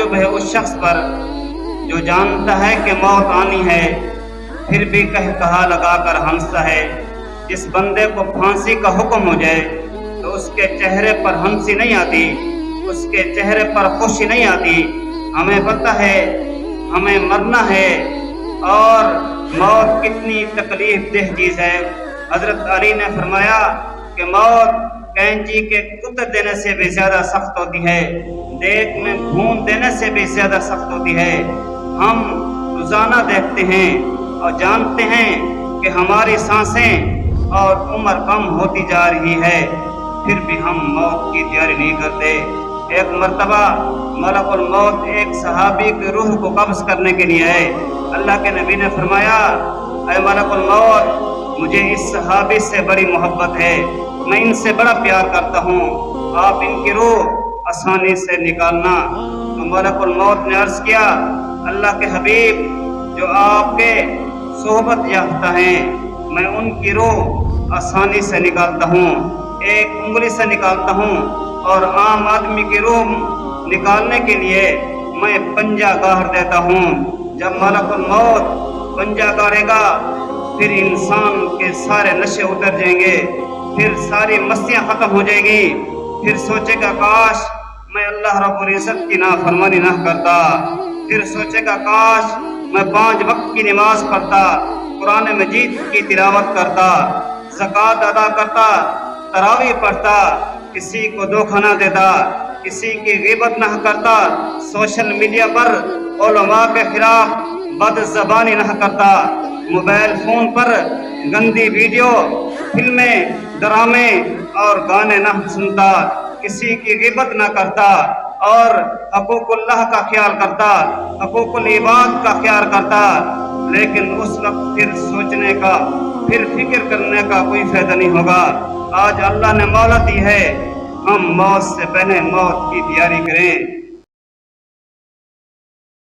ताज्जुब है उस शख्स पर जो जानता है कि मौत आनी है, फिर भी कहा लगा कर हंसता है। जिस बंदे को फांसी का हुक्म हो जाए तो उसके चेहरे पर हंसी नहीं आती, उसके चेहरे पर खुशी नहीं आती। हमें पता है हमें मरना है और मौत कितनी तकलीफ देह चीज़ है। हजरत अली ने फरमाया कि मौत कैंची के कुतर देने से भी ज़्यादा सख्त होती है, देख में भून देने से भी ज़्यादा सख्त होती है। हम रोज़ाना देखते हैं और जानते हैं कि हमारी सांसें और उम्र कम होती जा रही है, फिर भी हम मौत की तैयारी नहीं करते। एक मर्तबा मलकुल मौत एक सहाबी की रूह को कब्ज़ करने के लिए आए। अल्लाह के नबी ने फरमाया, ऐ मलकुल मौत, मुझे इस सहाबी से बड़ी मोहब्बत है, मैं इनसे बड़ा प्यार करता हूँ, आप इनकी रूह आसानी से निकालना। तो मलकुल मौत ने अर्ज़ किया, अल्लाह के हबीब, जो आपके सोहबत याफ्ता हैं, मैं उनकी रूह आसानी से निकालता हूँ, एक उंगली से निकालता हूँ, और आम आदमी की रूह निकालने के लिए मैं पंजा गाड़ देता हूँ। जब मलकुल मौत पंजा गाड़ेगा फिर इंसान के सारे नशे उतर जाएंगे, फिर सारी मस्तियाँ ख़त्म हो जाएगी, फिर सोचेगा काश मैं अल्लाह रब्बुल इज़्ज़त की नाफरमानी ना करता, फिर सोचेगा काश मैं 5 वक्त की नमाज पढ़ता, कुरान मजीद की तिलावत करता, ज़कात अदा करता, तरावी पढ़ता, किसी को धोखा ना देता, किसी की ग़ीबत ना करता, सोशल मीडिया पर उलमा के खिलाफ बदज़बानी ना करता, मोबाइल फ़ोन पर गंदी वीडियो, फिल्में, ड्रामे और गाने ना सुनता, किसी की ग़ीबत ना करता और हकूक़ुल्लाह का ख्याल करता, हकूक़ुल इबाद का ख्याल करता। लेकिन उस वक्त फिर सोचने का, फिर फिक्र करने का कोई फ़ायदा नहीं होगा। आज अल्लाह ने मौला दी है, हम मौत से पहले मौत की तैयारी करें।